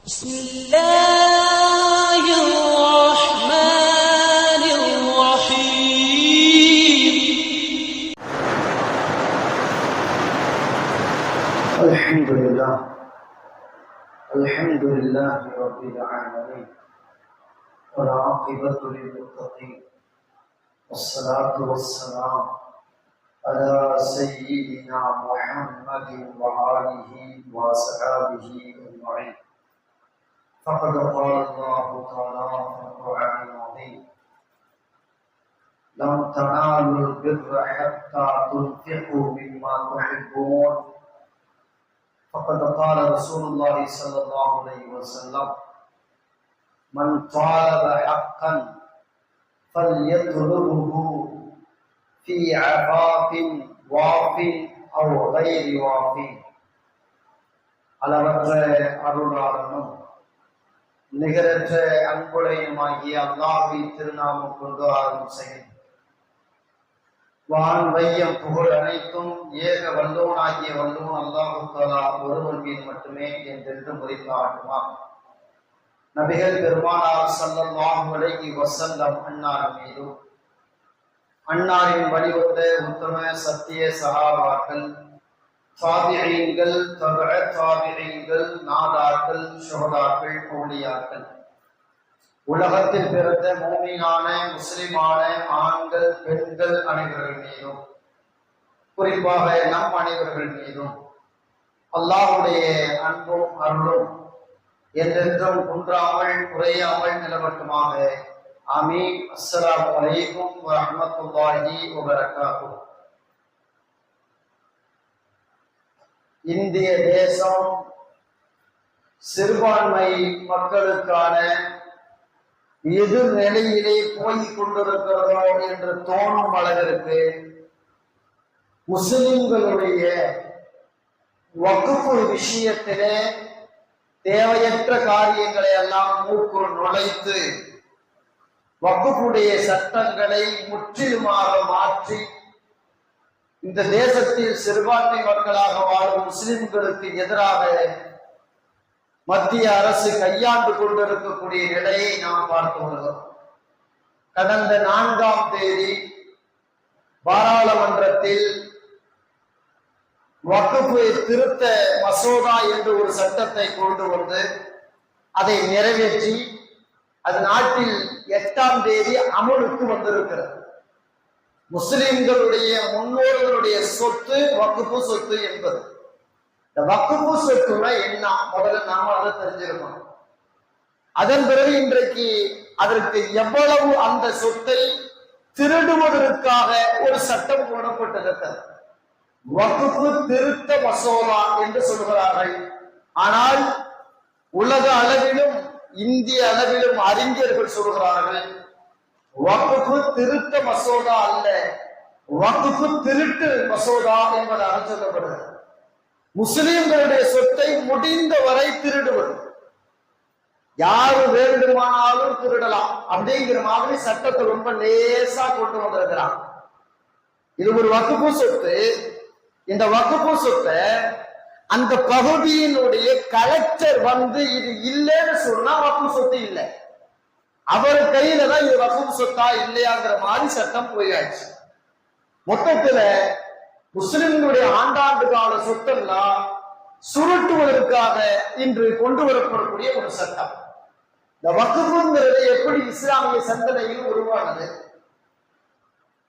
بسم الله الرحمن الرحيم الحمد لله رب العالمين والعاقبة للمتقين والصلاة والسلام على سيدنا محمد وآله وصحبه أجمعين. فقد قال الله تعالى في القرآن العظيم: لن تنالوا البر حتى تنفقوا مما تحبون. فقد قال رسول الله صلى الله عليه وسلم: من طالب حقا فليطلبه في عفاف واف أو غير واف. அளவற்ற அருளாளனும் நிகரற்ற அன்புடையுமாகிய அல்லாஹ்வின் திருநாமம் கொண்டு ஆரம்பம் செய்யும். வான் வையம் புகழ் அனைத்தும் ஏக வல்லோனாகிய வல்லோன் அல்லாஹு தஆலா ஒருவன் மீது மட்டுமே என்றென்று முறித்தாட்டுமா. நபிகள் பெருமானார் ஸல்லல்லாஹு அலைஹி வஸல்லம் அன்னார் மீதும் அன்னாரின் வழிவந்த உத்தம சத்திய சஹாபாக்கள், தாபிஈன்கள், தபஅ தாபிஈன்கள், நாதாக்கள், ஷுஹதாக்கள், அவுலியாக்கள், உலகத்தில் பிறந்த மூமினான முஸ்லிமான ஆண்கள் பெண்கள் அனைவர்கள் மீதும், குறிப்பாக நம் அனைவர்கள் மீதும் அல்லாஹ்வுடைய அன்பும் அருளும் என்றென்றும் குன்றாமல் குறையாமல் நிலவட்டுமாக. ஆமீன். அஸ்ஸலாமு அலைக்கும் வரஹ்மத்துல்லாஹி வபரகாத்துஹு. இந்திய தேசம் சிறுபான்மை மக்களுக்கான எதிர்நிலையிலே போய் கொண்டிருக்கிறதோ என்று தோணும் அளவிற்கு முஸ்லிம்களுடைய வக்ஃப் விஷயத்திலே தேவையற்ற காரியங்களை எல்லாம் மூக்குள் நுழைத்து வக்ஃபுடைய சட்டங்களை முற்றிலுமாக மாற்றி இந்த தேசத்தில் சிறுபான்மை மக்களாக வாழும் முஸ்லிம்களுக்கு எதிராக மத்திய அரசு கையாண்டு கொண்டிருக்கக்கூடிய நிலையை நாம் பார்த்து வருகிறோம். கடந்த 4ஆம் தேதி பாராளுமன்றத்தில் வக்ஃப் திருத்த மசோதா என்று ஒரு சட்டத்தை கொண்டு வந்து அதை நிறைவேற்றி அது நாட்டில் 8ஆம் தேதி அமலுக்கு வந்திருக்கிறது. முஸ்லிம்களுடைய முன்னோர்களுடைய சொத்து வக்ஃப் சொத்து என்பது. இந்த வக்ஃப் சொத்துனா என்ன, முதல்ல நாம அதை தெரிஞ்சிருக்கணும். அதன் பிறகு இன்றைக்கு அதற்கு எவ்வளவு அந்த சொத்தை திருடுவதற்காக ஒரு சட்டம் போடப்பட்டிருக்கிறது. வக்ஃப் திருத்த மசோதா என்று சொல்கிறார்கள். ஆனால் உலக அளவிலும் இந்திய அளவிலும் அறிஞர்கள் சொல்கிறார்கள், வக்ஃப் திருத்த மசோதா அல்ல, வக்ஃப் திருட்டு மசோதா என்பதாக சொல்லப்படுகிறது. முஸ்லிம்களுடைய சொத்தை முடிந்தவரை திருடுவது, யாரு வேண்டுமானாலும் திருடலாம் அப்படிங்கிற மாதிரி சட்டத்தை ரொம்ப லேசா கொண்டு வந்திருக்கிறான். இது ஒரு வக்ஃப் சொத்து. இந்த வக்ஃப் சொத்தை அந்த பகுதியினுடைய கலெக்டர் வந்து இது இல்லைன்னு சொன்னா வக்ஃப் சொத்து இல்லை, அவர் கையில தான் இது வக்ஃப் சொத்தா இல்லையாங்கிற மாதிரி சட்டம் போயாச்சு. மொத்தத்துல முஸ்லிம்களுடைய ஆண்டாண்டு கால சொத்தெல்லாம் சுருட்டுவதற்காக இன்று கொண்டு வரப்படக்கூடிய ஒரு சட்டம். இந்த வக்ஃப்ங்கிறது எப்படி இஸ்லாமிய சிந்தனையில் உருவானது?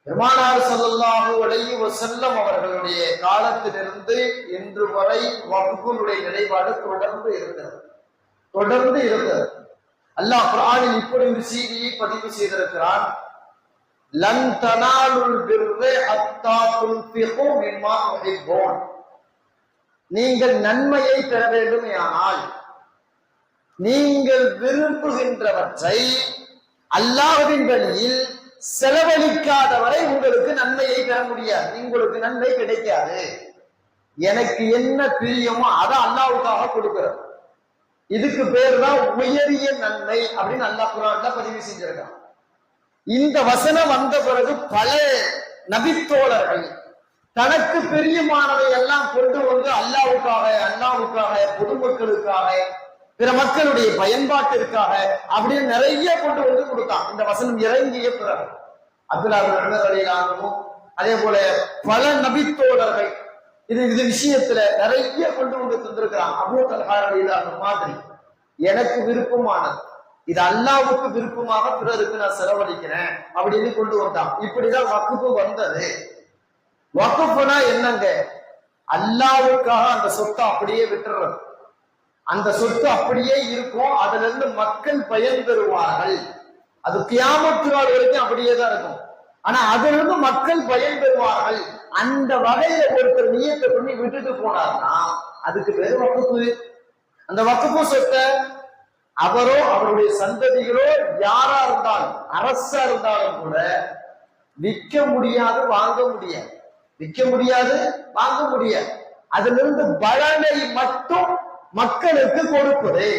பெருமானார் ஸல்லல்லாஹு அலைஹி வஸல்லம் அவர்களுடைய காலத்திலிருந்து இன்று வரை வக்ஃபுடைய நிலைப்பாடு தொடர்ந்து இருக்கிறது. அல்லாஹ் குர்ஆனில் இப்படி ஒரு செய்தியை பதிவு செய்திருக்கிறான்: லன் தனாலுல் பிர்ர ஹத்தா துன்ஃபிகு மிம்மா துஹிப்பூன். நீங்கள் நன்மையை பெற வேண்டுமானால் நீங்கள் விரும்புகின்றவற்றை அல்லாஹ்வின் வழியில் செலவழிக்காதவரை உங்களுக்கு நன்மையை பெற முடியாது, உங்களுக்கு நன்மை கிடைக்காது. எனக்கு என்ன பிரியமோ அதை அல்லாஹ்வுக்காக கொடுக்கிறது. இதுக்கு பேர் தான் உயரிய நன்மை அப்படின்னு அல்லாஹ் குர்ஆன்ல பதிவு செஞ்சிருக்கான். இந்த வசனம் வந்த பிறகு பல நபித்தோழர்கள் தனக்கு பிரியமானதை எல்லாம் கொண்டு வந்து அல்லாஹ்வுக்காக பொதுமக்களுக்காக பிற மக்களுடைய பயன்பாட்டிற்காக அப்படின்னு நிறைய கொண்டு வந்து கொடுத்தான். இந்த வசனம் இறங்கிய பிறகு அப்துல்லாஹ் அதே போல பல நபித்தோழர்கள் இது விஷயத்துல நிறைய கொண்டு வந்து தந்திருக்கிறான். அபூ தல்ஹா ரலியல்லாஹு மாதிரி எனக்கு விருப்பமானது, இது அல்லாஹ்வுக்கு விருப்பமாக பிறருக்கு நான் செலவழிக்கிறேன் அப்படின்னு கொண்டு வந்தான். இப்படிதான் வக்ஃபு வந்தது. வக்ஃபுனா என்னங்க? அல்லாஹ்வுக்காக அந்த சொத்தை அப்படியே விட்டுறது. அந்த சொத்து அப்படியே இருக்கும், அதுல இருந்து மக்கள் பயன் பெறுவார்கள். அது கியாமத்து நாள் வரைக்கும் அப்படியே தான் இருக்கும். ஆனா அதுல இருந்து மக்கள் பயன் பெறுவார்கள். அந்த வகையில ஒருத்தர் நியத்தை பண்ணி விட்டுட்டு போனார்னா அதுக்கு பேரு வக்ஃபு. அந்த வக்ஃபு சொத்தை அவரோ அவருடைய சந்ததிகளோ யாரா இருந்தாலும், அரசா இருந்தாலும் கூட விற்க முடியாது, வாங்க முடியாது. விற்க முடியாது, வாங்க முடியாது. அதுல இருந்து பலனை மட்டும் மக்களுக்கு கொடுப்பது.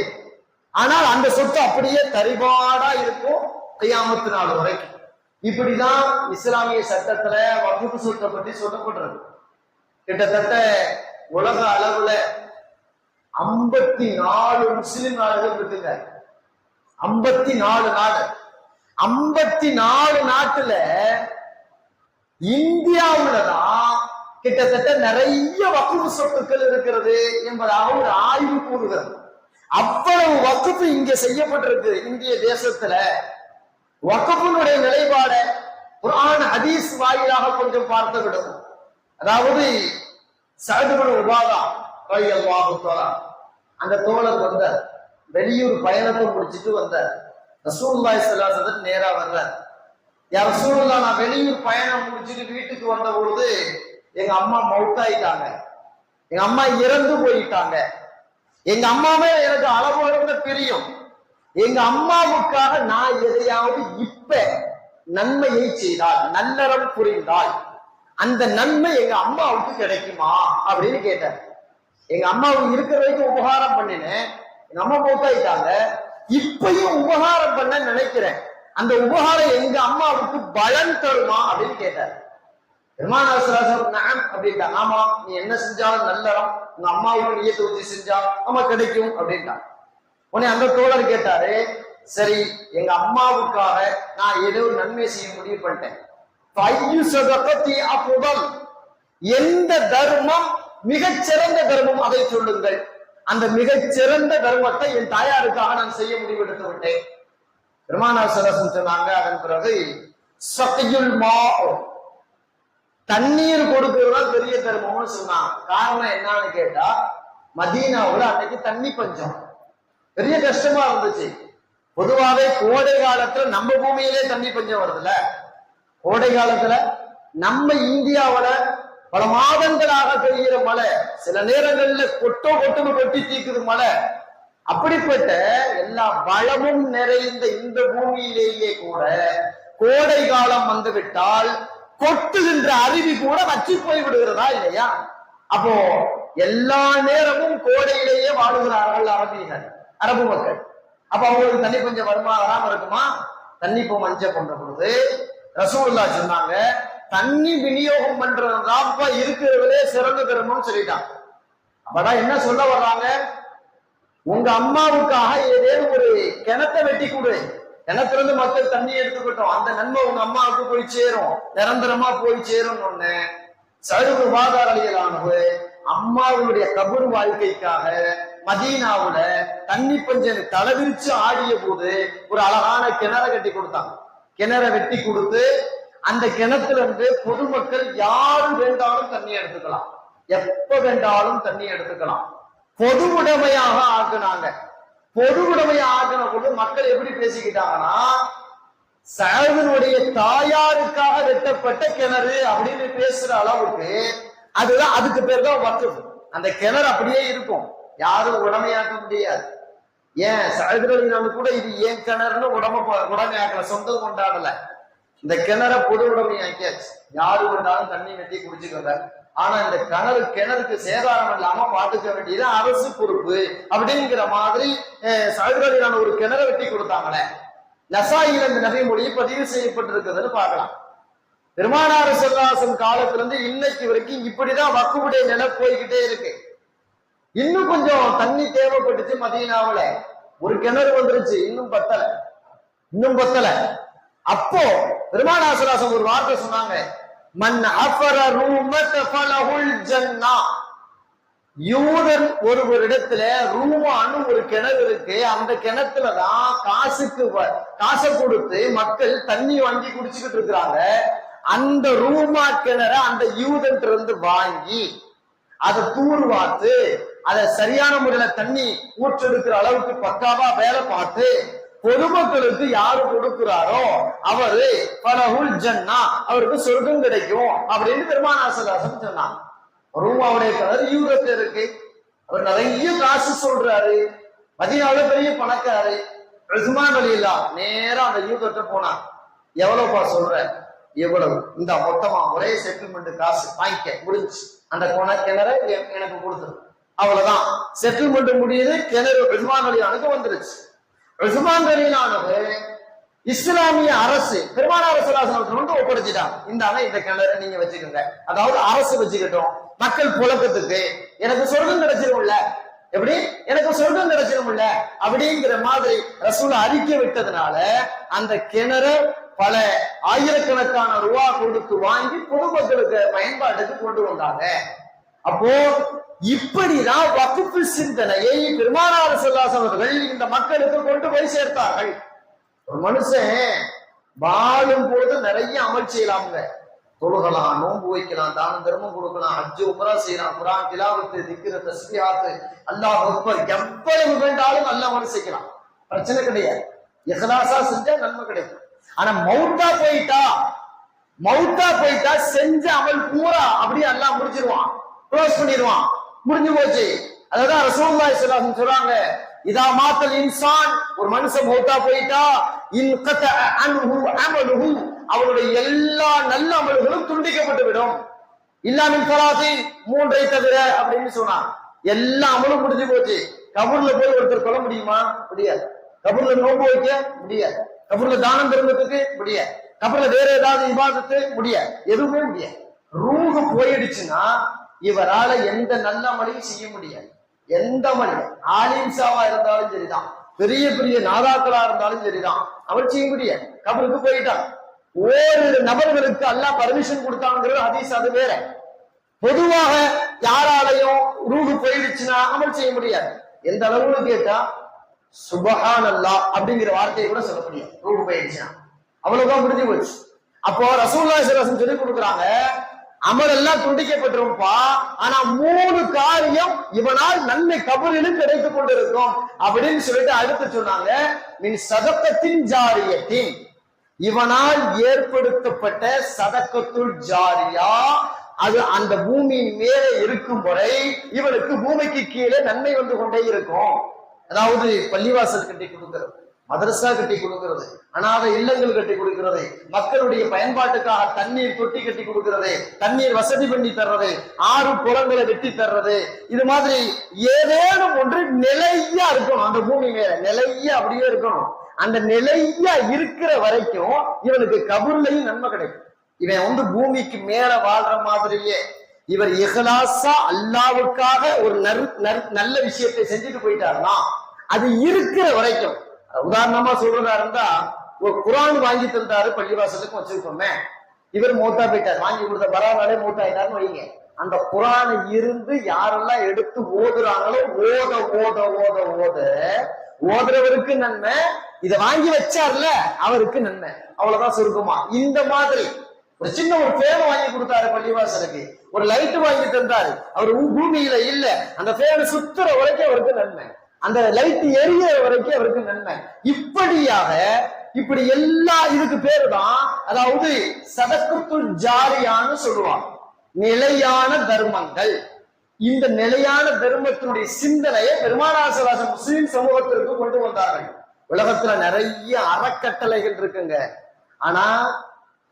ஆனால் அந்த சொத்து அப்படியே தரிபாடா இருக்கும் கியாமத்து நாள் வரைக்கும். இப்படிதான் இஸ்லாமிய சட்டத்துல வக்ஃபு சொத்தை பற்றி சொல்லப்படுறது. கிட்டத்தட்ட உலக அளவுல 54 முஸ்லிம் நாடுகள் இருக்குங்க. 54 நாடு. 54 நாட்டுல இந்தியாவுலதான் கிட்டத்தட்ட நிறைய வக்ஃபு சொத்துக்கள் இருக்கிறது என்பதாக ஒரு ஆய்வு கூறுகிறது. அவ்வளவு வக்ஃபு இங்க செய்யப்பட்டிருக்கு இந்திய தேசத்துல. வக்ஃபுனுடைய நிலைப்பாட குர்ஆன் ஹதீஸ் வாயிலாக கொஞ்சம் பார்த்து விடும். அதாவது சஅத் இப்னு உபாதா ரலியல்லாஹு தஆலா அந்த தோழர் வந்தார், வெளியூர் பயணத்தை முடிச்சுட்டு வந்தார். ரசூலுல்லாஹி ஸல்லல்லாஹு அலைஹி வஸல்லம் நேரா வர்றார். யா ரசூலுல்லாஹ், நான் வெளியூர் பயணம் முடிச்சுட்டு வீட்டுக்கு வந்த பொழுது எங்க அம்மா மௌத்தாயிட்டாங்க, எங்க அம்மா இறந்து போயிட்டாங்க. எங்க அம்மாவே எனக்கு அளவு அளவுல பிரியும். எங்க அம்மாவுக்காக நான் எதையாவது இப்ப நன்மையை செய்தால், நல்லறம் புரிந்தால் அந்த நன்மை எங்க அம்மாவுக்கு கிடைக்குமா அப்படின்னு கேட்டார். எங்க அம்மாவுக்கு இருக்கிற வரைக்கும் உபகாரம் பண்ணினேன், எங்க அம்மா மௌத்தாயிட்டாங்க, இப்பயும் உபகாரம் பண்ண நினைக்கிறேன், அந்த உபகாரம் எங்க அம்மாவுக்கு பலன் தருமா அப்படின்னு கேட்டார். பெருமானார் ஸல்லல்லாஹு அலைஹி வஸல்லம் அப்படின்ட்டாங்க. ஆமா, நீ என்ன செஞ்சாலும் நல்லறம் உங்க அம்மாவுக்கு நியத்து ஊத்தி செஞ்சா ஆமா கிடைக்கும் அப்படின்ட்டாங்க. உடனே அந்த தோழர் கேட்டாரு, சரி எங்க அம்மாவுக்காக நான் ஏதோ ஒரு நன்மை செய்ய முடிவு பண்ணிட்டேன். எந்த தர்மம் மிகச்சிறந்த தர்மம் அதை சொல்லுங்கள். அந்த மிகச்சிறந்த தர்மத்தை என் தாயாருக்காக நான் செய்ய முடிவெடுத்து விட்டேன். பெருமானார் ஸல்லல்லாஹு அலைஹி வஸல்லம் சொன்னாங்க, அதன் பிறகு ஸகியுல் மா, தண்ணீர் கொடுக்கிறதா பெரிய தர்மம்னு சொன்னாங்க. காரணம் என்னன்னு கேட்டா, மதீனாவுல அன்னைக்கு தண்ணி பஞ்சம், பெரிய கஷ்டமா இருந்துச்சு. பொதுவாவே கோடை காலத்துல நம்ம பூமியிலே தண்ணி பஞ்சம் வருதுல்ல. கோடை காலத்துல நம்ம இந்தியாவில பல மாதங்களாக பெய்கிற மழை, சில நேரங்கள்ல கொட்டுன்னு கொட்டி தீக்குது மழை. அப்படிப்பட்ட எல்லா வளமும் நிறைந்த இந்த பூமியிலேயே கூட கோடை காலம் வந்துவிட்டால் கொட்டுகின்ற அருவி கூட வற்றி போய் விடுகிறதா இல்லையா? அப்போ எல்லா நேரமும் கோடையிலேயே வாழுகிறார்கள் அரபு மக்கள். அப்ப அவங்களுக்கு தண்ணி பஞ்சம் வருமா, வராம இருக்குமா? தண்ணி இப்போ மஞ்ச பண்ற பொழுது ரசூலுல்லாஹ் சொன்னாங்க, தண்ணி விநியோகம் பண்றதுதான்ப்பா இருக்கிறதுலே சிறந்த தர்மம்னு சொல்லிட்டான். அப்பதான் என்ன சொல்ல வர்றாங்க, உங்க அம்மாவுக்காக ஏதேனும் ஒரு கிணத்தை வெட்டி கொடு, கிணத்துல இருந்து மக்கள் தண்ணி எடுத்துக்கிட்டோம், அந்த நன்மை உங்க அம்மாவுக்கு போய் சேரும், நிரந்தரமா போய் சேரும். ஒண்ணு சஅத் ரலியல்லாஹு அம்மாவுடைய கபர் வாழ்க்கைக்காக மதீனாவுல தண்ணி பஞ்சம் தலைவிரிச்சு ஆடிய போது ஒரு அழகான கிணற கட்டி கொடுத்தாங்க. கிணற வெட்டி கொடுத்து அந்த கிணத்துல இருந்து பொதுமக்கள் யாரு வேண்டாலும் தண்ணி எடுத்துக்கலாம், எப்ப வேண்டாலும் தண்ணி எடுத்துக்கலாம். பொது உடைமையாக ஆக்குனாங்க. பொது உடைமையை ஆக்கின போது மக்கள் எப்படி பேசிக்கிட்டாங்கன்னா, சஅதுடைய தாயாருக்காக வெட்டப்பட்ட கிணறு அப்படின்னு பேசுற அளவுக்கு அதுதான், அதுக்கு பேர் தான் வக்ஃப். அந்த கிணறு அப்படியே இருக்கும், யாரும் உடமையாக்க முடியாது. ஏன் சஅத் ரலியல்லாஹு கூட இது ஏன் கிணறுன்னு உடமையாக்கல, சொந்தம் கொண்டாடல. இந்த கிணற பொது உடமையாக்கியாச்சு, யாரு வேண்டாலும் தண்ணி வெட்டி குடிச்சுக்கல. ஆனா இந்த கிணறுக்கு சேதாரம் இல்லாம பாத்துக்க வேண்டியது அரசு பொறுப்பு அப்படிங்கிற மாதிரி சஅத் ரலியல்லாஹு ஒரு கிணற வெட்டி கொடுத்தாங்களே. நசாயில இந்த நபி மொழி பதிவு செய்யப்பட்டிருக்குதுன்னு பார்க்கலாம். பெருமானார் ஸல்லல்லாஹு அலைஹி வஸல்லம் காலத்துல இருந்து இன்னைக்கு வரைக்கும் இப்படிதான் வக்ஃபுடைய நிலை போய்கிட்டே இருக்கு. இன்னும் கொஞ்சம் தண்ணி தேவைப்பட்டுச்சு மதீனாவுல. ஒரு கிணறு வந்துருச்சு, இன்னும் பத்தல. அப்போ பெருமானார் ஸல்லல்லாஹு அலைஹி வஸல்லம் ஒரு வார்த்தை சொன்னாங்க, மன் அஃபர ரூமத ஃபலஹுல் ஜன்னா. யூதன் ஒருவரிடத்துல ரூமான்னு ஒரு கிணறு இருக்கு, அந்த கிணத்துலதான் காசை கொடுத்து மக்கள் தண்ணி வாங்கி குடிச்சுக்கிட்டு இருக்கிறாங்க. அந்த ரூமா கிணற அந்த யூதன் இருந்து வாங்கி அதை தூர்வாத்து அதை சரியான முறையில தண்ணி ஊற்றெடுக்கிற அளவுக்கு பக்காவா வேலை பார்த்து பொதுமக்களுக்கு யாரு கொடுக்கிறாரோ அவரு ஃபலஹுல் ஜன்னா, அவருக்கு சொர்க்கம் கிடைக்கும் அப்படின்னு பெருமானார் ஸல்லல்லாஹு அலைஹி வஸல்லம் சொன்னாங்க. ரூமாவுடைய கிணறு யூதத்துல இருக்கு, அவர் நிறைய காசு சொல்றாரு, மதீனாவுல பெரிய பணக்காரு. உஸ்மான் ரலியல்லாஹு நேரா அந்த யூதத்தை போனார். எவ்வளவுப்பா சொல்ற? எவ்வளவு? இந்த மொத்தமா ஒரே செட்டில்மெண்ட் காசு வாங்கிக்க, முடிஞ்சு. அந்த கிணற எனக்கு கொடுத்துரு, அவ்வளவுதான். செட்டில்மெண்ட் முடியுது, கிணறு உஸ்மான் ரலியல்லாஹுக்கு வந்துருச்சு. உஸ்மான் ரலியல்லாஹு இஸ்லாமிய அரசு பெருமானார் ஸல்லல்லாஹு அலைஹி வஸல்லம் ஒப்படைச்சிட்டாங்க. இந்த கிணறு நீங்க வச்சுக்கோங்க, அதாவது அரசு வச்சுக்கிட்டோம், மக்கள் புழக்கத்துக்கு. எனக்கு சொர்க்கம் கிடைச்சிரும்ல, எப்படி எனக்கு சொர்க்கம் கிடைச்சிரும்ல அப்படிங்கிற மாதிரி ரசூல் அறிக்கை விட்டதுனால அந்த கிணறு பல ஆயிரக்கணக்கான ரூபா கொடுத்து வாங்கி பொதுமக்களுக்கு பயன்பாட்டுக்கு கொண்டு வந்தாங்க. அப்போ இப்படிதான் வக்ஃபு சிந்தனையை பெருமானார் ஸல்லல்லாஹு அலைஹி வஸல்லம் அவர்கள் இந்த மக்களுக்கு கொண்டு போய் சேர்த்தார்கள். ஒரு மனுஷன் வாழும் போது நிறைய அமல் செய்யலாமுங்க, தொழுகலாம், நோன்பு வைக்கலாம், தானம் தர்மம் கொடுக்கலாம், ஹஜ் உம்ரா செய்யலாம், குர்ஆன் திலாவத்து, திக்ர், தஸ்பீஹாத், அல்லாஹ் அக்பர், எவ்வளவு வேண்டாலும் நல்ல அமல் செய்யலாம், பிரச்சனை கிடையாது. இஹ்லாஸா செஞ்சா நன்மை கிடைக்கும். ஆனா மௌத்தா போயிட்டா செஞ்ச அமல் பூரா அப்படியே அல்லாஹ் முடிச்சிருவான், க்ளோஸ் பண்ணிடுவான், முடிஞ்சு போச்சு. அதான் ரசூலுல்லாஹி ஸல்லல்லாஹு அலைஹி வஸல்லம் சொல்றாங்க, இதா மாத்தல் இன்சான், ஒரு மனுஷன் மௌத்தா போயிட்டா, இன்கத அன்ஹு அமலுஹு, அவருடைய எல்லா நல்ல அமல்களும் துண்டிக்கப்பட்டு விடும். இல்லாமின் ஸலாத்தின், மூன்றை தவிர அப்படின்னு சொன்னா எல்லா அமலும் முடிஞ்சு போச்சு. கபூர்ல போய் ஒருத்தர் கொல்ல முடியுமா? முடியாது. கபூர்ல நோன்பு வைக்க முடியாது, கபூர்ல தானம் தர்மத்துக்கு முடியாது, கபூர்ல வேற ஏதாவது இபாதத்து முடியாது, எதுவுமே முடியாது. ரூஹ் போயிடுச்சுன்னா இவரால எந்த நல்ல அமலையும் செய்ய முடியாது. எந்த மனிதன் ஆலிம்சாவா இருந்தாலும் சரிதான், பெரிய பெரிய நாதாக்களா இருந்தாலும் சரிதான், அவர் செய்ய முடியாது. கபருக்கு போயிட்டான். ஓரிரு நபர்களுக்கு அல்லாஹ் பர்மிஷன் கொடுத்தாங்கிறது ஹதீஸ், அது வேற. பொதுவாக யாராலையும் ரூஹு போயிடுச்சுன்னா அமல் செய்ய முடியாது. எந்த அளவுன்னு கேட்டா சுபஹானல்லாஹ் அப்படிங்கிற வார்த்தையை கூட சொல்ல முடியாது. ரூஹு போயிடுச்சுன்னா அவ்வளவுதான், முடிஞ்சு போச்சு. அப்போ ரசூலுல்லாஹி ஸல்லல்லாஹு அலைஹி வஸல்லம் சொல்லி கொடுக்குறாங்க, அமல் எல்லாம் துண்டிக்கப்பட்டிருப்பா, ஆனா 3 காரியம் இவனால் நன்மை கபரிலும் கிடைத்துக் கொண்டிருக்கும் அப்படின்னு சொல்லிட்டு அடுத்து சொன்னாங்க, மின் சதக்கத்தின் ஜாரியத்தின், இவனால் ஏற்படுத்தப்பட்ட சதக்கத்துல் ஜாரியா, அது அந்த பூமியின் மேலே இருக்கும் வரை இவனுக்கு பூமிக்கு கீழே நன்மை வந்து கொண்டே இருக்கும். அதாவது பள்ளிவாசல் கட்டி கொடுக்கிறது, மதரசா கட்டி கொடுக்கிறது, அனாதை இல்லங்கள் கட்டி கொடுக்கிறது, மக்களுடைய பயன்பாட்டுக்காக தண்ணீர் தொட்டி கட்டி கொடுக்கிறது, தண்ணீர் வசதி பண்ணி தர்றது, ஆறு குளங்களை வெட்டி தர்றது, இது மாதிரி ஏதேனும் ஒன்று நிலையா இருக்கணும். அந்த பூமி மேல நிலையா அப்படியே இருக்கணும். அந்த நிலையா இருக்கிற வரைக்கும் இவனுக்கு கபூர்லையும் நன்மை கிடைக்கும். இவன் பூமிக்கு மேல வாழ்ற மாதிரியே இவர் இஹ்லாஸா அல்லாஹ்வுக்காக ஒரு நல்ல விஷயத்தை செஞ்சுட்டு போயிட்டாருன்னா அது இருக்கிற வரைக்கும். உதாரணமா சொல்றதா இருந்தா, ஒரு குர்ஆன் வாங்கி தந்தாரு பள்ளிவாசலுக்கு வச்சிருக்கோமே, இவர் மூத்தா போயிட்டார், வாங்கி கொடுத்த பரவாயில்ல மூத்தா ஆயிட்டாருன்னு வைங்க. அந்த குர்ஆன் இருந்து யாரெல்லாம் எடுத்து ஓதுறாங்களோ ஓதுறவருக்கு நன்மை, இதை வாங்கி வச்சார்ல அவருக்கு நன்மை. அவ்வளவுதான் சுருக்கமா. இந்த மாதிரி ஒரு சின்ன ஒரு ஃபேன் வாங்கி கொடுத்தாரு பள்ளிவாசலுக்கு, ஒரு லைட் வாங்கி தந்தாரு, அவர் பூமியில இல்ல, அந்த ஃபேன் சுத்துற வரைக்கும் அவருக்கு நன்மை, அந்த லைட் எரியிற வரைக்கும் அவருக்கு நன்மை. இப்படியாக இப்படி எல்லா இதுக்கு பேரு தான் அதாவது சதக்கத்துல் ஜாரியான்னு சொல்லுவாங்க, நிலையான தர்மங்கள். இந்த நிலையான தர்மத்தினுடைய சிந்தனையை பெருமானார் ஸல்லல்லாஹு அலைஹி வஸல்லம் முஸ்லிம் சமூகத்திற்கு கொண்டு வந்தார்கள். உலகத்துல நிறைய அறக்கட்டளைகள் இருக்குங்க, ஆனா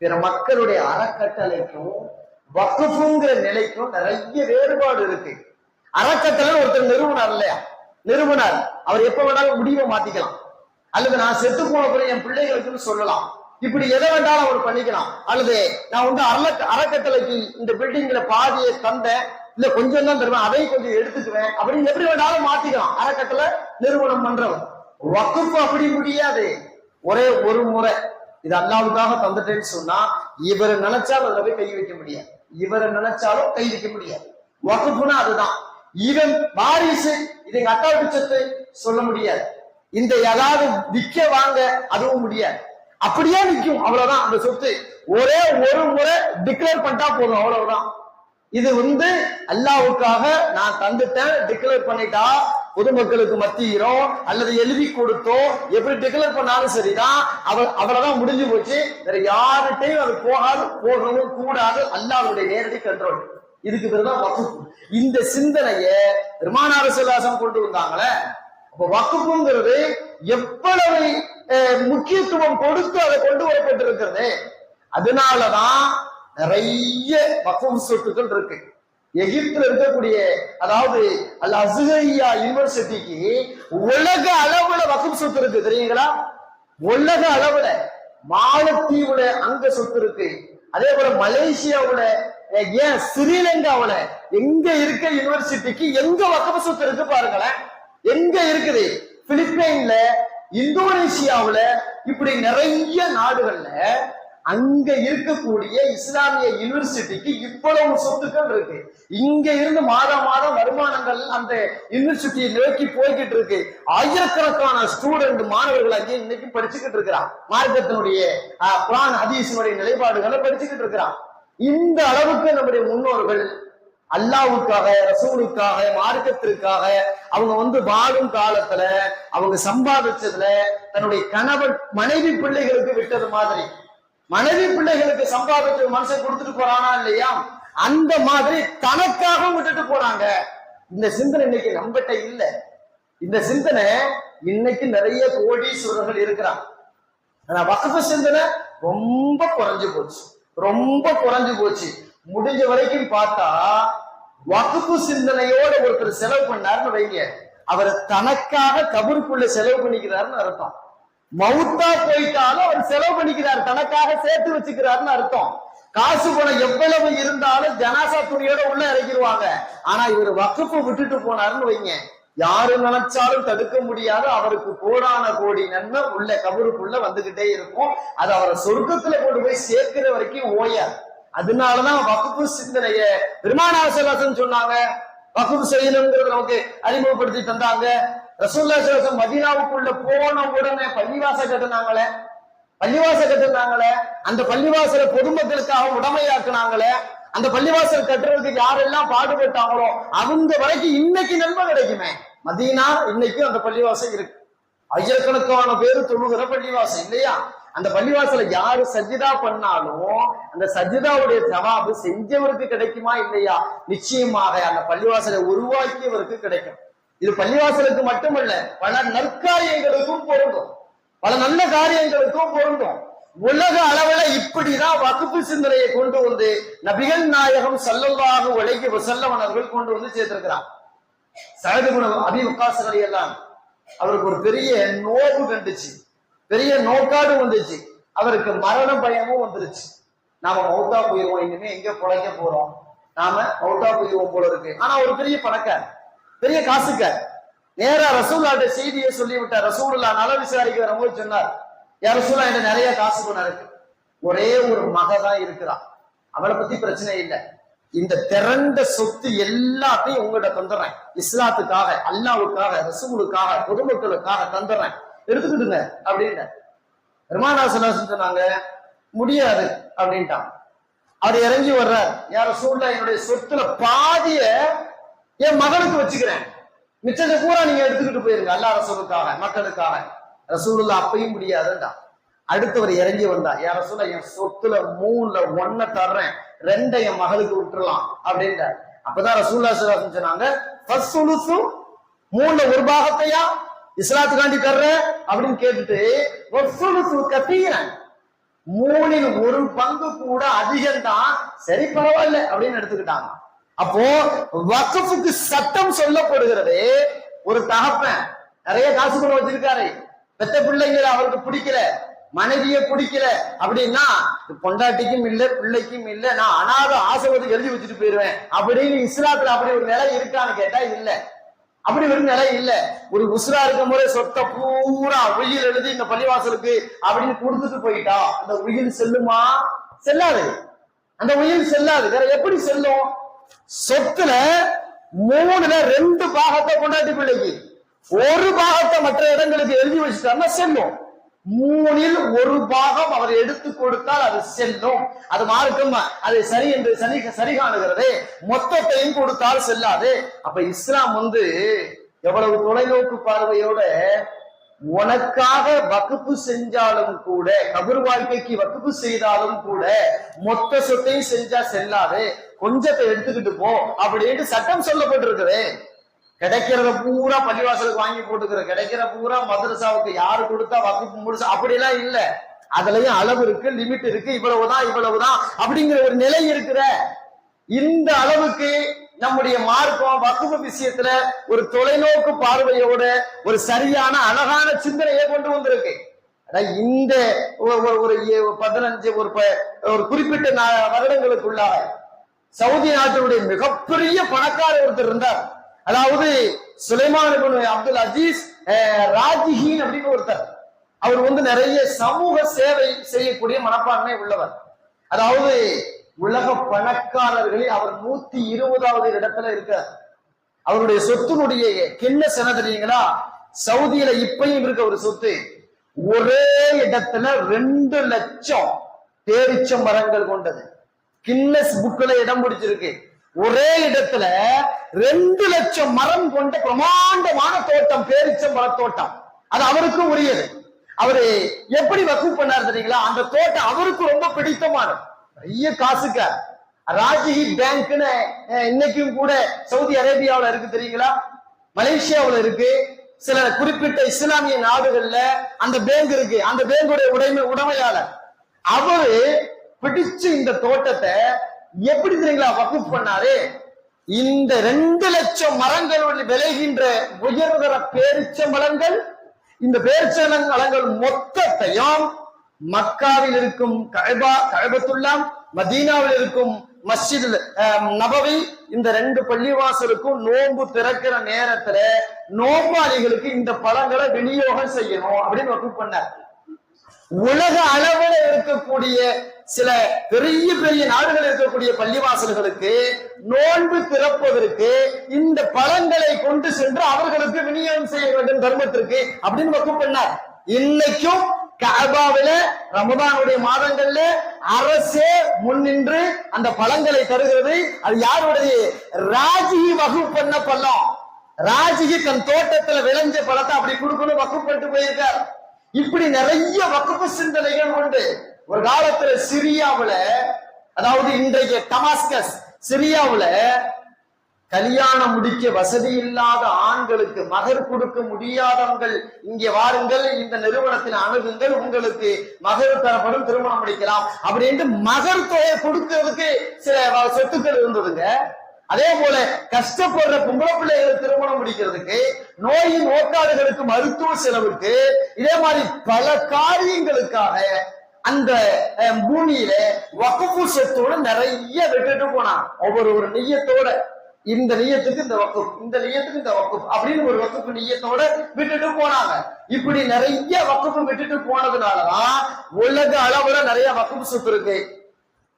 பிற மக்களுடைய அறக்கட்டளைக்கும் வக்ஃபுங்கிற நிலைக்கும் நிறைய வேறுபாடு இருக்கு. அறக்கட்டளை ஒருத்தர் நிறுவனர் இல்லையா, நிறுவனர் அவர் எப்ப வேணாலும் முடிவை மாத்திக்கலாம், அல்லது நான் செத்து போன பிறகு என் பிள்ளைகளுக்குன்னு சொல்லலாம், இப்படி எதை வேண்டாலும் அவர் பண்ணிக்கலாம். அல்லது நான் அறக்கட்டளைக்கு இந்த பில்டிங்ல பாதியை தந்தேன், இல்ல கொஞ்சம் தான் தருவேன், அதை கொஞ்சம் எடுத்துக்குவேன் அப்படின்னு எப்படி வேணாலும் மாத்திக்கலாம். அறக்கட்டளை நிறுவனம் பண்றவன். வக்குஃப் அப்படி முடியாது. ஒரே ஒரு முறை இது அல்லாஹ்வுக்காக தந்துட்டேன்னு சொன்னா இவர் நினைச்சாலும் அதுல போய் கை வைக்க முடியாது, இவரை நினைச்சாலும் கை வைக்க முடியாது. வக்குஃப்னா அதுதான். இவன் வாரிசு, இது எங்க அத்தாவுக்கு சொத்து சொல்ல முடியாது. இந்த ஏதாவது விக்க வாங்க அதுவும் முடியாது. அப்படியே நிற்கும், அவ்வளவுதான். அந்த சொத்து ஒரே ஒரு முறை டிக்ளேர் பண்ணிட்டா போதும், அவ்வளவுதான். இது அல்லாஹ்வுக்காக நான் தந்துட்டேன் டிக்ளேர் பண்ணிட்டா பொதுமக்களுக்கு மத்தியிலோ அல்லது எழுதி கொடுத்தோ எப்படி டிக்ளேர் பண்ணாலும் சரிதான், அவ்வளவுதான், முடிஞ்சு போச்சு. வேற யார்கிட்டையும் அது போகாது, போகவும் கூடாது. அல்லாஹ்வுடைய நேரடி கண்ட்ரோல். இதுக்கு பேருதான் வக்குஃப். இந்த சிந்தனைய பெருமானார் ஸல்லல்லாஹு கொண்டு வந்தாங்களே. அப்ப வக்குஃப்ங்கிறது எவ்வளவு முக்கியத்துவம் கொடுத்து அதை கொண்டு வரப்பட்டிருக்கிறது. அதனாலதான் நிறைய வக்ஃப் சொத்துக்கள் இருக்கு. எகிப்துல இருக்கக்கூடிய அதாவது அல் அஸ்ஹரியா யூனிவர்சிட்டிக்கு உலக அளவுல வக்ஃப் சொத்து இருக்கு, தெரியுங்களா? உலக அளவுல மாலத்தீவுல அங்க சொத்து இருக்கு. அதே போல மலேசியாவுல, ஏன் ஸ்ரீலங்காவுல எங்க இருக்க யூனிவர்சிட்டிக்கு எங்க வக்ஃப் சொத்து இருக்கு பாருங்களேன். எங்க இருக்குது? பிலிப்பைன்ல, இந்தோனேசியாவுல, இப்படி நிறைய நாடுகள்ல அங்க இருக்கக்கூடிய இஸ்லாமிய யூனிவர்சிட்டிக்கு இவ்வளவு சொத்துக்கள் இருக்கு. இங்க இருந்து மாதம் மாதம் வருமானங்கள் அந்த யூனிவர்சிட்டியை நோக்கி போய்கிட்டு இருக்கு. ஆயிரக்கணக்கான ஸ்டூடெண்ட் மாணவர்கள் அங்கே இன்னைக்கு படிச்சுக்கிட்டு இருக்கிறான். மார்க்கத்தினுடைய குர்ஆன் ஹதீஸினுடைய நிலைப்பாடுகளை படிச்சுக்கிட்டு இருக்கிறான். இந்த அளவுக்கு நம்முடைய முன்னோர்கள் அல்லாஹ்வுக்காக, ரசூலுக்காக, மார்க்கத்திற்காக அவங்க வாழும் காலத்துல அவங்க சம்பாதிச்சதுல தன்னுடைய கணவன் மனைவி பிள்ளைகளுக்கு விட்டது மாதிரி, மனைவி பிள்ளைகளுக்கு சம்பாதிச்சு மனுஷன் கொடுத்துட்டு போறானா இல்லையா, அந்த மாதிரி தனக்காக விட்டுட்டு போறாங்க. இந்த சிந்தனை இன்னைக்கு நம்மகிட்ட இல்ல. இந்த சிந்தனை இன்னைக்கு நிறைய கோடீஸ்வரர்கள் இருக்கிறாங்க. ஆனா வக்ஃப் சிந்தனை ரொம்ப குறைஞ்சு போச்சு, ரொம்ப குறைஞ்சு போச்சு. முடிஞ்ச வரைக்கும் பார்த்தா வக்ஃப் சிந்தனையோட ஒருத்தர் செலவு பண்ணாருன்னு வைங்க, அவர் தனக்காக கபருக்குள்ள செலவு பண்ணிக்கிறாருன்னு அர்த்தம். மவுத்தா போயிட்டாலும் அவர் செலவு பண்ணிக்கிறார், தனக்காக சேர்த்து வச்சுக்கிறாருன்னு அர்த்தம். காசு பணம் எவ்வளவு இருந்தாலும் ஜனாசா துணியோட உள்ள இறக்கிடுவாங்க. ஆனா இவர் வக்ஃப் விட்டுட்டு போனாருன்னு வைங்க, யாரு நினைச்சாலும் தடுக்க முடியாது. அவருக்கு கோடான கோடி நன்மை உள்ள கபருக்குள்ள வந்துகிட்டே இருக்கும். அது அவரை சொர்க்கத்துல கொண்டு போய் சேர்க்கிற வரைக்கும் ஓயாது. அதனாலதான் வக்ஃப் சிந்தனைய பெருமானார் ஸல்லல்லாஹு அலைஹி சொன்னாங்க. வக்ஃப் செய்யணுங்கிறது நமக்கு அறிமுகப்படுத்தி தந்தாங்க. ரசூலுல்லாஹி ஸல்லல்லாஹு அலைஹி மதீனாவுக்குள்ள போன உடனே பள்ளிவாசல் கட்டுனாங்களே, அந்த பள்ளிவாசலை பொதுமக்களுக்காக உடமையாக்குனாங்களே, அந்த பள்ளிவாசல் கட்டுறதுக்கு யாரெல்லாம் பாடுபட்டாங்களோ அவங்க வரைக்கும் இன்னைக்கு நன்மை கிடைக்குமே. மதீனா இன்னைக்கும் அந்த பள்ளிவாசல் இருக்கு. ஆயிரக்கணக்கான பேரு தொழுகிற பள்ளிவாசல் இல்லையா? அந்த பள்ளிவாசல யாரு சஜிதா பண்ணாலும் அந்த சஜிதாவுடைய ஜவாபு செஞ்சவருக்கு கிடைக்குமா இல்லையா? நிச்சயமாக அந்த பள்ளிவாசலை உருவாக்கியவருக்கு கிடைக்கும். இது பள்ளிவாசலுக்கு மட்டுமல்ல, பல நற்காரியங்களுக்கும் பொருந்தும், பல நல்ல காரியங்களுக்கும் பொருந்தும். உலக அளவுல இப்படிதான் வக்ஃப் சிந்தனையை கொண்டு வந்து நபிகள் நாயகம் ஸல்லல்லாஹு அலைஹி வஸல்லம் அவர்கள் கொண்டு வந்து சேர்த்திருக்கிறார். சஅத் இப்னு அபீ வக்காஸ் ரலியல்லாஹு அவருக்கு ஒரு பெரிய நோவு கண்டுச்சு, பெரிய நோக்காடு வந்துச்சு. அவருக்கு மரண பயமும் வந்துருச்சு. நாம மௌத்தா போயிருவோம், இனிமே எங்க பிழைக்க போறோம், நாம மௌத்தா போயிருவோம் போல இருக்கு. ஆனா ஒரு பெரிய பணக்கார், பெரிய காசுக்கார். நேரா ரசூலுல்லாஹ்ட்ட செய்தியை சொல்லி விட்டார். ரசூலுல்லாஹ் நல விசாரிக்க வரும்போது சொன்னார், யா ரசூலுல்லாஹ் என்கிட்ட நிறைய காசு பணம் இருக்கு, ஒரே ஒரு மகதான் இருக்கிறான், அவளை பத்தி பிரச்சனை இல்லை, இந்த திரண்ட சொத்து எல்லாத்தையும் உங்கள்கிட்ட தந்துடுறேன், இஸ்லாத்துக்காக, அல்லாஹ்வுக்காக, ரசூலுக்காக, பொதுமக்களுக்காக தந்துடுறேன், எடுத்துக்கிட்டுங்க அப்படின்னு. பெருமானார் ஸல்லல்லாஹு அலைஹி சொன்னாங்க, முடியாது அப்படின்ட்டான். அவர் இறங்கி வர்றார், யா ரசூலுல்லாஹ் என்னுடைய சொத்துல பாதிய என் மகனுக்கு வச்சுக்கிறேன், மிச்சத்தை பூரா நீங்க எடுத்துக்கிட்டு போயிருங்க அல்லாஹ் ரசூலுக்காக, மக்களுக்காக. ரசூலுல்லாஹ் அப்பயும் முடியாதுண்டா. அடுத்தவர் இறங்கி வந்தார், யா ரசூலுல்லாஹ் என் சொத்துல 3ல 1 தர்றேன், 2 என் மகளுக்கு விட்டுறலாம் அப்படின்றார். அப்பதான் ரசூலுல்லாஹ் ஸல்லல்லாஹு அலைஹி சொன்னாங்க, ஃபஸ்ஸுலுசு 3ல 1 பாகத்தையா இஸ்லாத்துக்காண்டி தர்றேன் அப்படின்னு கேட்டுட்டு, வஸ்ஸுலுசு கதீரன் 3ல் 1 பங்கு கூட அதிகம்தான், சரி பரவாயில்ல அப்படின்னு எடுத்துக்கிட்டாங்க. அப்போ வக்ஃபுக்கு சட்டம் சொல்லப்படுகிறது. ஒரு தகப்பன் நிறைய காசு கொண்டு வச்சிருக்காரு, பெத்த பிள்ளைங்களை அவருக்கு பிடிக்கல, மனைவிய பிடிக்கல அப்படின்னா பொண்டாட்டிக்கும் இல்ல பிள்ளைக்கும் இல்ல, நான் அனாத ஆசைவதுக்கு எழுதி வச்சுட்டு போயிருவேன் அப்படின்னு இஸ்லாத்துல அப்படி ஒரு நிலை இருக்கான்னு கேட்டா இல்ல. அப்படி ஒரு நிலை இல்ல. ஒரு உசுரா இருக்கும் போதே சொத்தை பூரா உயில் எழுதி இந்த பள்ளிவாசலுக்கு அப்படின்னு கொடுத்துட்டு போயிட்டா அந்த உயில் செல்லுமா? செல்லாது. அந்த உயில் செல்லாது. வேற எப்படி செல்லும்? சொத்துல 3ல 2 பாகத்தை கொண்டாட்டி பிள்ளைக்கு, 1 பாகத்தை மற்ற இடங்களுக்கு எழுதி வச்சுட்டாருன்னா செல்லும். 3ல் 1 பாகம் அவர் எடுத்து கொடுத்தால் அது செல்லும். அது மார்க்கம் அதை சரி என்று சரி காணுகிறது. மொத்தத்தையும் கொடுத்தால் செல்லாது. அப்ப இஸ்லாம் எவ்வளவு தொலைநோக்கு பார்வையோட உனக்காக வக்குப்பு செஞ்சாலும் கூட, கபர் வாழ்க்கைக்கு வக்குப்பு செய்தாலும் கூட மொத்த சொத்தையும் செஞ்சா செல்லாது, கொஞ்சத்தை எடுத்துக்கிட்டு போ அப்படின்னு சட்டம் சொல்லப்பட்டிருக்குது. கிடைக்கிறத பூரா பள்ளிவாசலுக்கு வாங்கி போட்டுக்கிற, கிடைக்கிற பூரா மதரசாவுக்கு யாரு கொடுத்தா வகுப்பு முடிச்சா அப்படிலாம் இல்ல. அதுலயும் அளவு இருக்கு, லிமிட் இருக்கு. இவ்வளவுதான் அப்படிங்கிற ஒரு நிலை இருக்கிற. இந்த அளவுக்கு நம்முடைய மார்க்கம் வகுப்பு விஷயத்துல ஒரு தொலைநோக்கு பார்வையோட ஒரு சரியான அழகான சிந்தனையை கொண்டு வந்திருக்கு. இந்த ஒரு 15 ஒரு குறிப்பிட்ட வருடங்களுக்குள்ளாக சவுதி நாட்டினுடைய மிகப்பெரிய பணக்காரர் ஒருத்தர் இருந்தார். அதாவது சுலைமான் இப்னு அப்துல் அஜீஸ் ராஜிஹீன் அப்படின்னு ஒருத்தர். அவர் நிறைய சமூக சேவை செய்யக்கூடிய மனப்பான்மை உள்ளவர். அதாவது உலக பணக்காரர்களில் அவர் 120வது இடத்துல இருக்கார். அவருடைய சொத்தினுடைய கிண்ண சென தெரியுங்களா? சவுதியில இப்பயும் இருக்க ஒரு சொத்து ஒரே இடத்துல 2 லட்சம் பேரிச்ச மரங்கள் கொண்டது. கின்னஸ் புக்ல இடம் பிடிச்சிருக்கு. ஒரே இடத்துல 2 லட்சம் மரம் கொண்ட பிரமாண்டமான தோட்டம், பேரிச்சம் மர தோட்டம். அது அவருக்கு உரியது. அவரு எப்படி வசூல் பண்ணார் தெரியுங்களா? அந்த தோட்டம் அவருக்கு ரொம்ப பிடித்தமானது. பெரிய காசுக்க ராஜிஹி பேங்க்னு இன்னைக்கும் கூட சவுதி அரேபியாவில் இருக்கு தெரியுங்களா? மலேசியாவில் இருக்கு. சில குறிப்பிட்ட இஸ்லாமிய நாடுகள்ல அந்த பேங்க் இருக்கு. அந்த பேங்குடைய உடைமையாளர் அவரு பிடிச்சு இந்த தோட்டத்தை எப்படி தெரியுங்களா வகுப்பு பண்ணாரு? இந்த 2 லட்சம் மரங்கள் விளைகின்ற உயர்தர பேரிச்சம்பழங்கள், இந்த பேரிச்சம்பழங்கள் மொத்தத்தையும் மக்காவில் இருக்கும் கஅபத்துல்லாஹ், மதீனாவில் இருக்கும் மஸ்ஜித் நபவி, இந்த 2 பள்ளிவாசலுக்கும் நோன்பு திறக்கிற நேரத்துல நோம்பாளிகளுக்கு இந்த பழங்களை விநியோகம் செய்யணும் அப்படின்னு வகுப்பு பண்ணார். உலக அளவில் இருக்கக்கூடிய சில பெரிய பெரிய நாடுகள் இருக்கக்கூடிய பள்ளிவாசல்களுக்கு நோன்பு திறப்பதற்கு இந்த பழங்களை கொண்டு சென்று அவர்களுக்கு விநியோகம் செய்ய வேண்டும் தர்மத்திற்கு அப்படின்னு வகுப்பு பண்ணார். இன்னைக்கும் கஅபாவில ரமதானுடைய மாதங்கள்ல அரசே முன்னின்று அந்த பழங்களை தருகிறது. அது யாருடைய? ராஜிஹி வகுப்பு பண்ண பழம். ராஜிஹி தன் தோட்டத்துல விளைஞ்ச பழத்தை அப்படி கொடுக்கணும் வகுப்பு பண்ணிட்டு போயிருக்கார். இப்படி நிறைய வகுப்பு சிந்தனைகள் உண்டு. ஒரு காலத்துல சிரியாவுல, அதாவது இன்றைய டமாஸ்கஸ் சிரியாவுல கல்யாணம் முடிக்க வசதி இல்லாத ஆண்களுக்கு மகர் கொடுக்க முடியாதவங்கள் இங்கே வாருங்கள், இந்த நிறுவனத்தில் அணுகுங்கள், உங்களுக்கு மகர் தரப்படும், திருமணம் முடிக்கலாம் அப்படின்னு மகர் தொகை கொடுக்கிறதுக்கு சில சொத்துக்கள் இருந்ததுங்க. அதே போல கஷ்டப்படுற பொம்பளை பிள்ளைகளுக்கு திருமணம் முடிக்கிறதுக்கு, நோயின் நோக்காளர்களுக்கு மருத்துவ செலவுக்கு, இதே மாதிரி பல காரியங்களுக்காக அந்த பூமியில வக்ஃபு சொத்தோட நிறைய விட்டுட்டு போனான். ஒவ்வொரு நிய்யத்தோட, இந்த நிய்யத்துக்கு இந்த வக்ஃப், இந்த நிய்யத்துக்கு இந்த வக்ஃப் அப்படின்னு ஒரு வக்ஃப் நிய்யத்தோட விட்டுட்டு போனாங்க. இப்படி நிறைய வக்ஃப் விட்டுட்டு போனதுனாலதான் உலக அளவுல நிறைய வக்ஃப் சொத்து இருக்கு.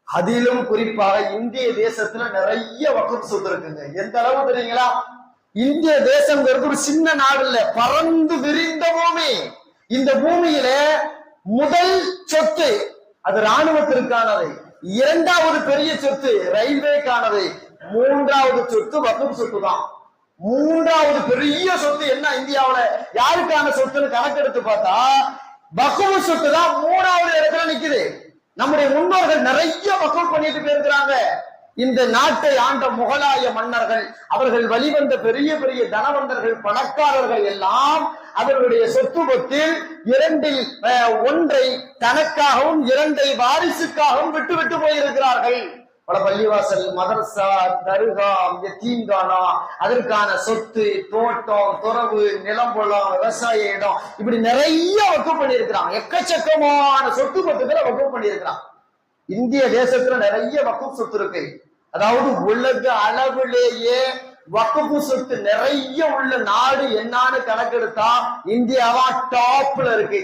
அதிலும் குறிப்பாக இந்திய தேசத்துல நிறைய வக்ஃப் சொத்து இருக்குங்க. எந்த அளவு தெரியுங்களா? இந்திய தேசம்ங்கிறது ஒரு சின்ன நாடு இல்ல, பறந்து விரிந்த பூமி. இந்த பூமியில முதல் சொத்து அது ராணுவத்திற்கானது, 2வது பெரிய சொத்து ரயில்வேக்கானது, 3வது சொத்து வக்ஃப் சொத்து தான். 3வது பெரிய சொத்து என்ன இந்தியாவுல யாருக்கான சொத்துன்னு கணக்கெடுத்து பார்த்தா வக்ஃப் சொத்து தான் 3வது இடத்துல நிக்குது. நம்முடைய முன்னோர்கள் நிறைய வக்ஃப் பண்ணிட்டு போயிருக்கிறாங்க. இந்த நாட்டை ஆண்ட முகலாய மன்னர்கள், அவர்கள் வழிவந்த பெரிய பெரிய தனவந்தர்கள், பணக்காரர்கள் எல்லாம் அவர்களுடைய சொத்து பத்தில் 2ல் 1 தனக்காகவும் 2 வாரிசுக்காகவும் விட்டு விட்டு போயிருக்கிறார்கள். பல பள்ளிவாசல், மதரசா, தர்கா, யத்தீம்கானா, அதற்கான சொத்து, தோட்டம், துறவு, நிலம்புலம், விவசாய இடம், இப்படி நிறைய வக்குப் பண்ணியிருக்கிறான். எக்கச்சக்கமான சொத்து பத்துக்களை வக்குப் பண்ணியிருக்கிறான். இந்திய தேசத்துல நிறைய வக்குப் சொத்து இருக்கு. அதாவது உலக அளவிலேயே வக்குப் சொத்து நிறைய உள்ள நாடு என்னான்னு கணக்கெடுத்தா இந்தியாவா டாப்ல இருக்கு.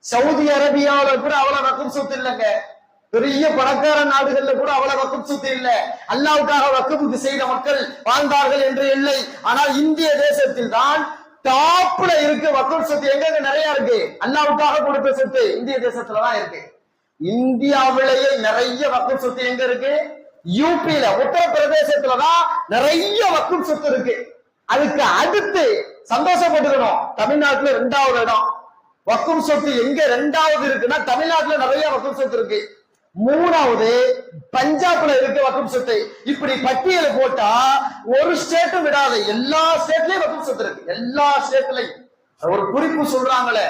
சவுதி அரேபியாவில கூட அவ்வளவு வக்குப் சொத்து இல்லைங்க. பெரிய பணக்கார நாடுகள்ல கூட அவ்வளவு வக்குப் சொத்து இல்ல. அல்லாவுக்காக வக்குப்புக்கு செய்த மக்கள் வாழ்ந்தார்கள் என்று இல்லை. ஆனால் இந்திய தேசத்தில் தான் டாப்ல இருக்கு வக்குப் சொத்து. எங்க நிறைய இருக்கு. அல்லாவுக்காக கொடுத்த சொத்து இந்திய தேசத்துலதான் இருக்கு. இந்தியாவிலேயே நிறைய வக்குப் சொத்து எங்க இருக்கு? யூபியில, உத்தரப்பிரதேசத்துலதான் நிறைய வக்குப் சொத்து இருக்கு. அதுக்கு அடுத்து சந்தோஷப்பட்டுக்கணும், தமிழ்நாட்டுல 2வது இடம். வக்குப் சொத்து எங்க 2வது இருக்குன்னா தமிழ்நாட்டுல நிறைய வக்குப் சொத்து இருக்கு. 3வது பஞ்சாப்ல இருக்கு வக்குப் சொத்து. இப்படி பட்டியல் போட்டா ஒரு ஸ்டேட்டும் விடாது. எல்லா ஸ்டேட்லயும் வக்குப் சொத்து இருக்கு. எல்லா ஸ்டேட்லயும் ஒரு குறிப்பு சொல்றாங்களே,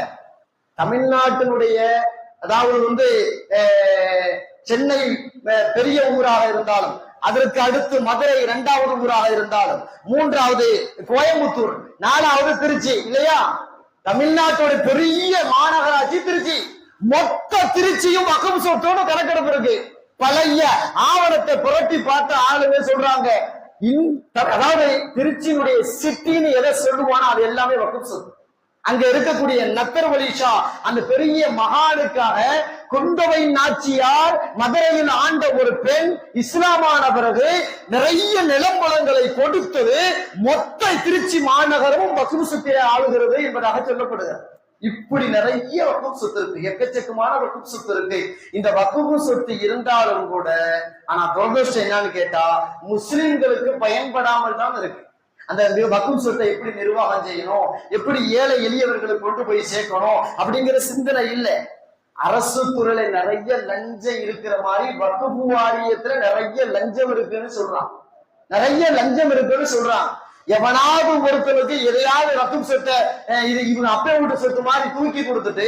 தமிழ்நாட்டினுடைய அதாவது சென்னை பெரிய ஊராக இருந்தாலும், அதற்கு அடுத்து மதுரை 2வது ஊராக இருந்தாலும், 3வது கோயம்புத்தூர், 4வது திருச்சி இல்லையா? தமிழ்நாட்டோட பெரிய மாநகராட்சி திருச்சி. மொத்த திருச்சியும் வக்குப் சொத்தோடு கணக்கெடுப்பு இருக்கு. பழைய ஆவணத்தை புரட்டி பார்த்து ஆளுங்க சொல்றாங்க, அதாவது திருச்சியினுடைய சிட்டின்னு எதை சொல்லுவானோ அது எல்லாமே வக்குப் சொத்து. அங்க இருக்கக்கூடிய நத்தர் வலி ஷா அந்த பெரிய மகானுக்காக குந்தவை நாச்சியார் மதுரையில் ஆண்ட ஒரு பெண் இஸ்லாமான பிறகு நிறைய நிலம்பலங்களை கொடுத்தது. மொத்த திருச்சி மாநகரமும் வக்குப் சொத்தை ஆளுகிறது என்பதாக சொல்லப்படுகிறது. இப்படி நிறைய வக்குப் சொத்து இருக்கு. எக்கச்சக்கமான வக்குப் சொத்து இருக்கு. இந்த வக்குப் சொத்து இருந்தாலும் கூட ஆனா துரதிர்ஷ்டம் என்னன்னு கேட்டா முஸ்லிம்களுக்கு பயன்படாமல் தான் இருக்கு. அந்த வக்குப் சொத்தை எப்படி நிர்வாகம் செய்யணும், எப்படி ஏழை எளியவர்களுக்கு கொண்டு போய் சேர்க்கணும் அப்படிங்கிற சிந்தனை இல்லை. அரசு துறையில நிறைய லஞ்சம் இருக்கிற மாதிரி வக்குப் வாரியத்துல நிறைய லஞ்சம் இருக்குன்னு சொல்றான். நிறைய லஞ்சம் இருக்குன்னு சொல்றான். எவனாவது ஒருத்தருக்கு எதையாவது வக்குப் சொத்தை இது இவங்க அப்பே வீட்டு சொத்து மாதிரி தூக்கி கொடுத்துட்டு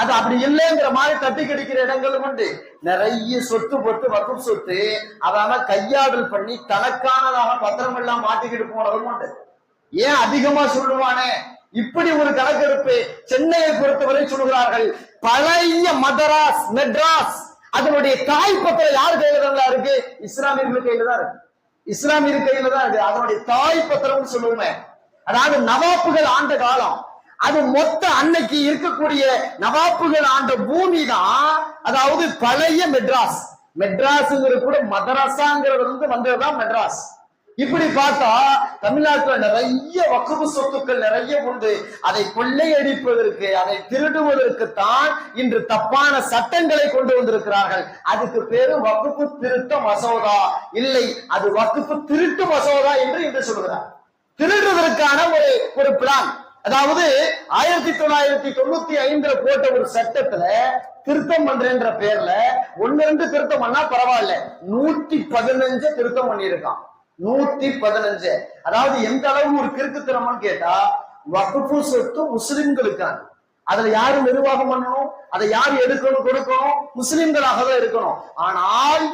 அது அப்படி இல்லைங்கிற மாதிரி தட்டி கடிக்கிற இடங்களும் உண்டு. நிறைய சொத்து போட்டு வக்குப் சொத்து அதான கையாடல் பண்ணி தனக்கானதாக பத்திரம் எல்லாம் மாட்டிக்கிட்டு போனதும் உண்டு. ஏன் அதிகமா சொல்லுவானே, இப்படி ஒரு கணக்கெடுப்பு சென்னையை பொறுத்தவரை சொல்கிறார்கள். பழைய மதராஸ், மெட்ராஸ் அதனுடைய தாய் பத்திரம் யார் கையில தான் இருக்கு? இஸ்லாமியர்கள் கையில தான் இருக்கு. இஸ்லாமியர் கையில தான் இருக்கு. அதனுடைய தாய் பத்திரம் சொல்லுவோமே, அதாவது நவாப்புகள் ஆண்ட காலம். அது மொத்த அன்னைக்கு இருக்கக்கூடிய நவாப்புகள் ஆண்ட பூமி தான், அதாவது பழைய மெட்ராஸ். மெட்ராஸ்ங்கிறது கூட மதரசாங்கிறது வந்ததுதான் மெட்ராஸ். இப்படி பார்த்தா தமிழ்நாட்டுல நிறைய வக்குப் சொத்துக்கள் நிறைய உண்டு. அதை கொள்ளையடிப்பதற்கு, அதை திருடுவதற்கு தான் இன்று தப்பான சட்டங்களை கொண்டு வந்திருக்கிறார்கள். அதுக்கு பேரு வக்குப்பு திருத்த மசோதா இல்லை, அது வக்குப்பு திருட்டு மசோதா என்று இன்று சொல்கிறார். திருடுவதற்கான ஒரு பிளான். அதாவது 1995 போட்ட ஒரு சட்டத்துல திருத்தம் பண்றேன்ற பேர்ல 1-2 திருத்தம் பண்ணா பரவாயில்ல, 115 திருத்தம் பண்ணியிருக்கான். 115. அதாவது எந்த அளவு ஒரு கிறுக்குத்தனம்னு கேட்டா, வக்குப் சொத்து முஸ்லிம்களுக்கான, அதுல யாரு நிர்வாகம் பண்ணணும், அதை யாரு எடுக்கணும் கொடுக்கணும், முஸ்லிம்களாக தான் இருக்கணும். ஆனால்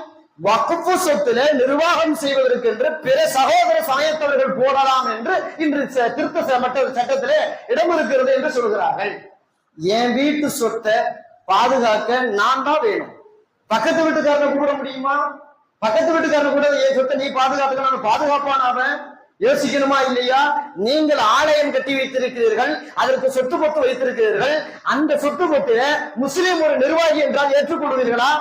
வக்குப் சொத்துல நிர்வாகம் செய்வதற்கு என்று பிற சகோதர சமயத்தவர்கள் போடலாம் என்று இன்று திருத்த சட்டத்திலே இடம் இருக்கிறது என்று சொல்கிறார்கள். என் வீட்டு சொத்தை பாதுகாக்க நான் தான் வேணும். பக்கத்து வீட்டுக்காரனை கூப்பிட முடியுமா? பக்கத்து வீட்டுக்காரன் கூட என் சொத்தை நீ பாதுகாத்துக்கணும், பாதுகாப்பான அவன் யோசிக்கணுமா இல்லையா? நீங்கள் ஆலயம் கட்டி வைத்திருக்கிறீர்கள், அதற்கு சொத்து பொத்து வைத்திருக்கிறீர்கள். அந்த சொத்து பொத்து முஸ்லிம் ஒரு நிர்வாகி என்றால் ஏற்றுக்கொள்வீர்களா?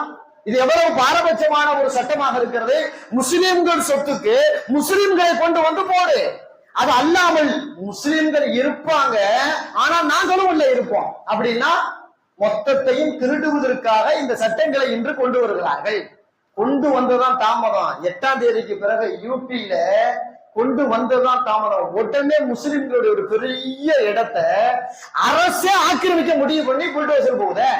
இது எவ்வளவு பாரபட்சமான ஒரு சட்டமாக இருக்கிறது. முஸ்லிம்கள் சொத்துக்கு முஸ்லிம்களை கொண்டு வந்து போடு. அது அல்லாமல் முஸ்லிம்கள் இருப்பாங்க, ஆனா நாங்களும் உள்ள இருப்போம் அப்படின்னா மொத்தத்தையும் திருடுவதற்காக இந்த சட்டங்களை இன்று கொண்டு வருகிறார்கள். கொண்டு வந்ததான் தாமதம். 8ஆம் தேதிக்கு பிறகு யூபியில கொண்டு வந்ததுதான் தாமதம். உடனே முஸ்லிம்களுடைய ஒரு பெரிய இடத்தை அரசே ஆக்கிரமிக்க முடிவு பண்ணி புல்டோசர் போகுதே,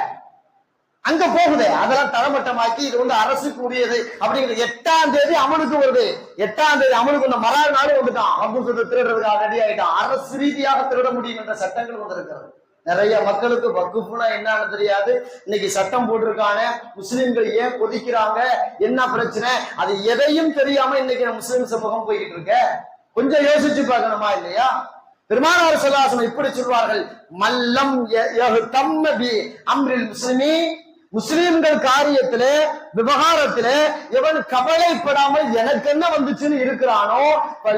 அங்க போகுது. அதெல்லாம் தரமட்டமாக்கி இது அரசுக்கு உரியது அப்படிங்கிற 8ஆம் தேதி அமலுக்கு வருது. 8ஆம் தேதி அமலுக்கு வந்த மறுநாள் நாள் வந்துட்டான். வக்குப் சொத்து திருடுறதுக்காக ரெடி ஆயிட்டான். அரசு ரீதியாக திருட முடியும் என்ற சட்டங்கள் வந்திருக்கிறது. நிறைய மக்களுக்கு வக்குஃப்னா என்னன்னு தெரியாது. இன்னைக்கு சட்டம் போட்டிருக்கானே, முஸ்லிம்கள் ஏன் கொதிக்கிறாங்க, என்ன பிரச்சனை, அது எதையும் தெரியாம இன்னைக்கு முஸ்லிம் சமூகம் போய்கிட்டு இருக்க. கொஞ்சம் யோசிச்சு பார்க்கணுமா இல்லையா? பெருமானார் ஸல்லல்லாஹு அலைஹி வஸல்லம் இப்படி சொல்வார்கள், மல்லம் யஹ்தம்ம பி அம்ரில் முஸ்லிமீ, முஸ்லிம்கள் காரியத்திலே விவகாரத்திலே எவன் கவலைப்படாமல் எனக்கு என்ன வந்துச்சுன்னு இருக்கிறானோ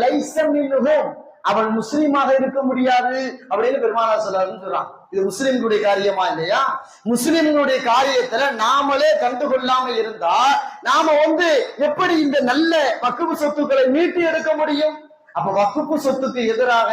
லைஸ மின்ஹும், அவன் முஸ்லீமாக இருக்க முடியாது அப்படின்னு பெருமானார் ஸல்லல்லாஹு அலைஹி வஸல்லம் சொல்றான். இது முஸ்லிம்களுடைய காரியமா இல்லையா? முஸ்லிம்களுடைய காரியத்துல நாமளே கண்டுகொள்ளாம இருந்தா நாம எப்படி இந்த நல்ல வக்ஃப் சொத்துக்களை மீட்டு எடுக்க முடியும்? அப்ப வக்ஃப் சொத்துக்கு எதிராக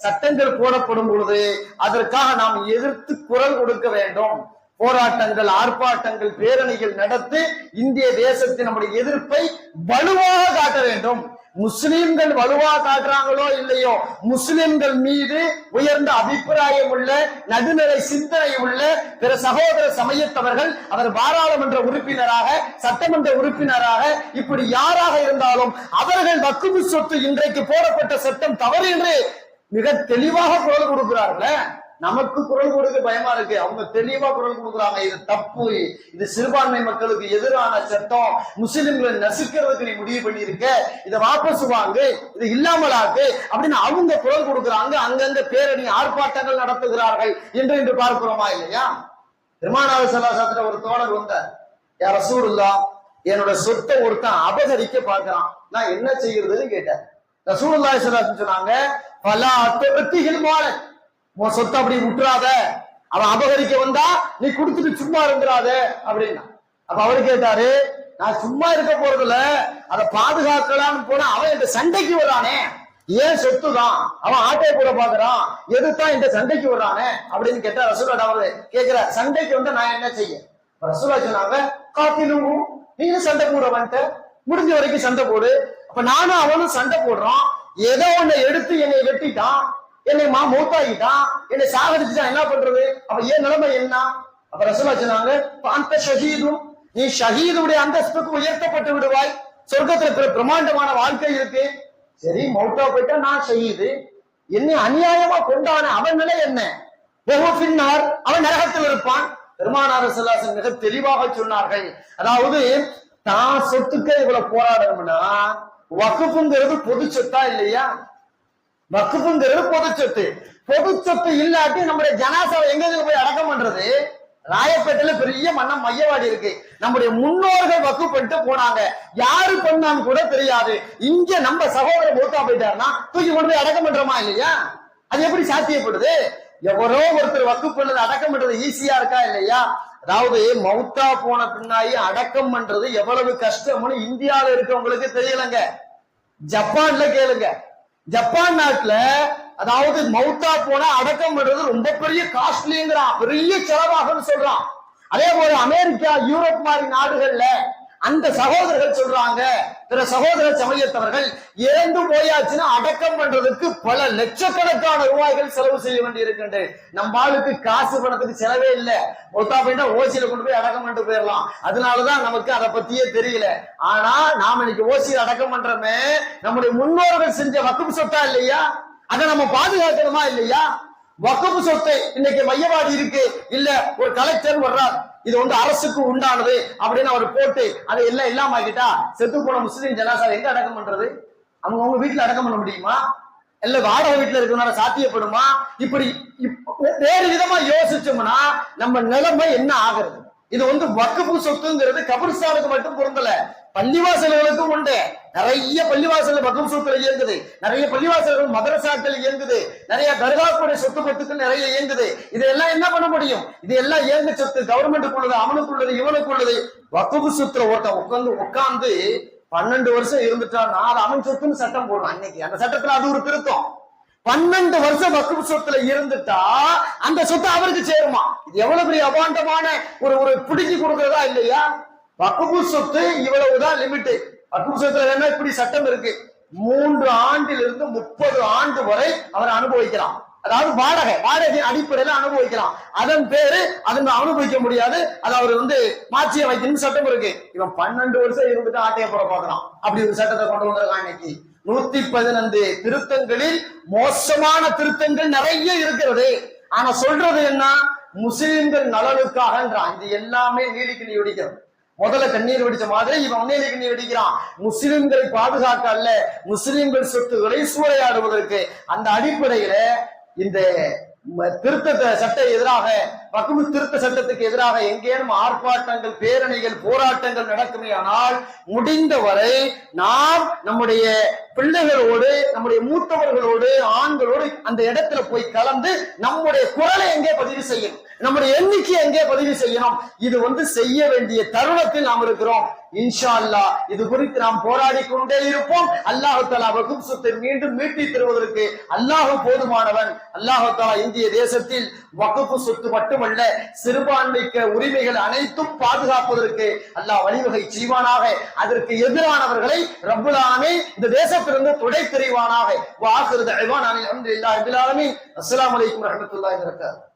சட்டங்கள் போடப்படும் பொழுது அதற்காக நாம் எதிர்த்து குரல் கொடுக்க வேண்டும். போராட்டங்கள், ஆர்ப்பாட்டங்கள், பேரணிகள் நடத்தி இந்திய தேசத்தின் நம்முடைய எதிர்ப்பை வலுவாக காட்ட வேண்டும். முஸ்லிம்கள் வலுவா காட்டுறாங்களோ இல்லையோ, முஸ்லிம்கள் மீது உயர்ந்த அபிப்பிராயம் உள்ள, நடுநிலை சிந்தனை உள்ள பிற சகோதர சமயத்தவர்கள், அவர் பாராளுமன்ற உறுப்பினராக, சட்டமன்ற உறுப்பினராக, இப்படி யாராக இருந்தாலும் அவர்கள் வக்ஃப் சொத்து இன்றைக்கு போடப்பட்ட சட்டம் தவறு என்று மிக தெளிவாக குரல் கொடுக்கிறார்கள். நமக்கு குரல் கொடுக்க பயமா இருக்கு, அவங்க தெளிவா குரல் கொடுக்குறாங்க, இது தப்பு, இது சிறுபான்மை மக்களுக்கு எதிரான சட்டம், முஸ்லிம்களை நசுக்கிறதுக்கு நீ முடிவு பண்ணிருக்க, இதை வாபஸ் வாங்கு, இது இல்லாமலாக்கு அப்படின்னு அவங்க குரல் கொடுக்குறாங்க. அங்கங்க பேரணி ஆர்ப்பாட்டங்கள் நடத்துகிறார்கள் என்று இன்று பார்க்கிறோமா இல்லையா? பெருமானார் ஸல்லல்லாஹு அலைஹி வஸல்லம் ஒரு தோழர் வந்தார், யா ரசூலுல்லாஹ், என்னோட சொத்தை ஒருத்தன் அபகரிக்க பார்க்கிறான், நான் என்ன செய்யறதுன்னு கேட்டார். ரசூலுல்லாஹி ஸல்லல்லாஹு அலைஹி வஸல்லம் சொன்னாங்க, ஃபலா துஅத்திஹில் மாலக், உன் சொத்தை அப்படி விட்டுறாத, அவன் அபகரிக்க வந்தா நீ கொடுத்துட்டு சும்மா இருந்துடாத அப்படின்னா. அப்ப அவரு கேட்டாரு, நான் சும்மா இருக்க போறதுல அதை பாதுகாக்கலான்னு போனா அவன் இந்த சண்டைக்கு வர்றானே, ஏன் சொத்து தான், அவன் ஆட்டை கூட பாக்குறான், எதுதான் இந்த சண்டைக்கு வர்றானே அப்படின்னு கேட்டா ரசூலுல்லாஹ் அவரு கேட்கிற, சண்டைக்கு வந்து நான் என்ன செய்ய? ரசூலுல்லாஹ் சொன்னாங்க, காத்திலும் நீங்க சண்டை போட வந்துட்ட, முடிஞ்ச வரைக்கும் சண்டை போடு. அப்ப நானும் அவனும் சண்டை போடுறோம், ஏதோ ஒண்ணு எடுத்து என்னை வெட்டிட்டான், என்னை மௌத்தாகிட்டான், என்னை சாகடிச்சுட்டான், என்ன பண்றது? அப்ப ஏன் நிலைமை என்ன? அப்ப ரசூலுல்லாஹ் சொன்னாங்க, அந்த ஷஹீதும், நீ ஷஹீதுடைய அந்தஸ்துக்கு உயர்த்தப்பட்டு விடுவாய், சொர்க்கத்துல பிரமாண்டமான வாழ்க்கை இருக்கு. சரி, மௌத்தா போயிட்டா நான் ஷஹீது, என்னை அநியாயமா கொண்டான அவன் நிலை என்ன? பின்னார் அவன் நரகத்தில் இருப்பான். பெருமானார் ஸல்லல்லாஹு அலைஹி வஸல்லம் மிக தெளிவாக சொன்னார்கள், அதாவது தான் சொத்துக்க இவ்வளவு போராடணும்னா வக்ஃப்ங்கிறது பொது சொத்தா இல்லையா? வக்ஃப்ங்கிறது பொது சொத்து. பொது சொத்து இல்லாட்டி நம்முடைய ஜனாசாவை எங்க போய் அடக்கம் பண்றது? ராயப்பேட்டையில பெரிய மன்னம் மையவாடி இருக்கு, நம்முடைய முன்னோர்கள் வக்ஃப் பண்ணிட்டு போனாங்க, யாரு பண்ணான்னு கூட தெரியாது. இங்க நம்ம சகோதரர் மூத்தா போயிட்டாருன்னா தூக்கி கொண்டு போய் அடக்கம் பண்றோமா இல்லையா? அது எப்படி சாத்தியப்படுது? எவரோ ஒருத்தர் வக்ஃப் பண்ணது அடக்கம் பண்றது ஈஸியா இருக்கா இல்லையா? அதாவது மௌத்தா போன பின்னாடி அடக்கம் பண்றது எவ்வளவு கஷ்டம்னு இந்தியாவில இருக்கவங்களுக்கு தெரியலங்க. ஜப்பான்ல கேளுங்க, ஜப்பான் நாட்டுல அதாவது மௌத்தா போனா அடக்கம் பண்றது ரொம்ப பெரிய காஸ்ட்லிங்கிறான், பெரிய செலவாகும்னு சொல்றான். அதே போல அமெரிக்கா, யூரோப் மாதிரி நாடுகள்ல அந்த சகோதரர்கள் சொல்றாங்க, பிற சகோதர சமயத்தவர்கள் இறந்து போயாச்சுன்னா அடக்கம் பண்றதுக்கு பல லட்சக்கணக்கான ரூபாய்கள் செலவு செய்ய வேண்டி இருக்கின்றது. நம்ம ஆளுக்கு காசு பணத்துக்கு செலவே இல்லை, மொத்தா போயிட்டா ஓசியில கொண்டு போய் அடக்கம் பண்ணிட்டு போயிடலாம். அதனாலதான் நமக்கு அதை பத்தியே தெரியல. ஆனா நாம இன்னைக்கு ஓசியில் அடக்கம் பண்றோமே, நம்முடைய முன்னோர்கள் செஞ்ச வக்ஃப் சொத்தா இல்லையா? அதை நம்ம பாதுகாக்கணுமா இல்லையா? வக்ஃப் சொத்தை இன்னைக்கு மையவாடி இருக்கு இல்ல, ஒரு கலெக்டர் வர்றார், இது அரசுக்கு உண்டானது அப்படின்னு அவர் போட்டு அதை எல்லாம் இல்லாம ஆகிட்டா செத்து போன முஸ்லீம் ஜனாசா எங்க அடக்கம் பண்றது? அவங்க வீட்டுல அடக்கம் பண்ண முடியுமா? இல்ல வாடகை வீட்டுல இருக்கிறனால சாத்தியப்படுமா? இப்படி வேறு விதமா யோசிச்சோம்னா நம்ம நிலைமை என்ன ஆகிறது? இது வக்ஃப் சொத்துங்கிறது கபிரிஸ்தானுக்கு மட்டும் பொருந்தல, பள்ளிவாசல்களுக்கும் உண்டு. நிறைய பள்ளிவாசல் வக்ஃப் சொத்துல இயங்குது, நிறைய பள்ளிவாசல்கள் மதரசாக்கள் இயங்குது, நிறைய தர்காக்குடைய சொத்து பத்துக்கள் நிறைய இயங்குது. இதெல்லாம் என்ன பண்ண முடியும்? இது எல்லாம் இயங்க சொத்து, கவர்மெண்ட்டுக்கு உள்ளது, அவனுக்கு உள்ளது, இவனுக்கு உள்ளது. வக்ஃப் சொத்துல ஒருத்தன் உட்கார்ந்து 12 வருஷம் இருந்துட்டான், அது அவன் சொத்துன்னு சட்டம் போடுறான். இன்னைக்கு அந்த சட்டத்துல அது ஒரு திருத்தம். 12 வருஷம் வக்ஃப் சொத்துல இருந்துட்டா அந்த சொத்து அவருக்கு சேருமா? இது எவ்வளவு பெரிய அபாண்டமான ஒரு பிடிக்கி கொடுக்கறதா இல்லையா? வக்ஃப் சொத்து இவ்வளவுதான் லிமிட். வக்ஃப் சொத்துல என்ன இப்படி சட்டம் இருக்கு, 3 ஆண்டிலிருந்து 30 ஆண்டு வரை அவர் அனுபவிக்கலாம். அதாவது வாடகை அடிப்படையில அனுபவிக்கலாம். அதன் பேரு அதன் அனுபவிக்க முடியாது, அது அவர் மாற்றிய வைக்கணும் சட்டம் இருக்கு. இவன் 12 வருஷம் இருந்துட்டு ஆட்டைய போற பாக்குறான். அப்படி ஒரு சட்டத்தை கொண்டு வந்திருக்கான். இன்னைக்கு 115 திருத்தங்களில் மோசமான திருத்தங்கள் நிறைய இருக்கிறது. ஆனா சொல்றது என்ன, முஸ்லிம்கள் நலனுக்காகன்றான். இது எல்லாமே நீலிக்கு நீ வெடிக்கிறது. முதல்ல கண்ணீர் வெடிச்ச மாதிரி இவன் நீலிக்கு நீ வெடிக்கிறான். முஸ்லிம்களை பாதுகாக்க அல்ல, முஸ்லிம்கள் சொத்துக்களை சூறையாடுவதற்கு. அந்த அடிப்படையில இந்த திருத்த சட்ட எதிராக, வக்ஃபு திருத்த சட்டத்துக்கு எதிராக எங்கேனும் ஆர்ப்பாட்டங்கள், பேரணிகள், போராட்டங்கள் நடக்குமே ஆனால் முடிந்தவரை நாம் நம்முடைய பிள்ளைகளோடு, நம்முடைய மூத்தவர்களோடு, ஆண்களோடு அந்த இடத்துல போய் கலந்து நம்முடைய குரலை எங்கே பதிவு செய்யணும், நம்முடைய எண்ணிக்கை எங்கே பதிவு செய்யணும். இது செய்ய வேண்டிய தருணத்தில் நாம் இருக்கிறோம். இன்ஷா அல்லாஹ் இது குறித்து நாம் போராடி கொண்டே இருப்போம். அல்லாஹ் தஆலா வக்ஃப் சொத்தை மீண்டும் மீட்டி தருவதற்கு அல்லாஹ் போதுமானவன். அல்லாஹ் தஆலா இந்திய தேசத்தில் வக்ஃப் சொத்து மட்டுமல்ல, சிறுபான்மைக்க உரிமைகள் அனைத்தும் பாதுகாப்பதற்கு அல்லாஹ் வழிவகை செய்வானாக. அதற்கு எதிரானவர்களை ரப்புல் ஆலமீன் இந்த தேசத்திலிருந்து துடை தெரிவானாக. வ ஆகிரு தஅவானா அல்ஹம்துலில்லாஹி ரப்பில் ஆலமீன். அஸ்ஸலாமு அலைக்கும் வரஹ்மத்துல்லாஹி வபரகாத்துஹு.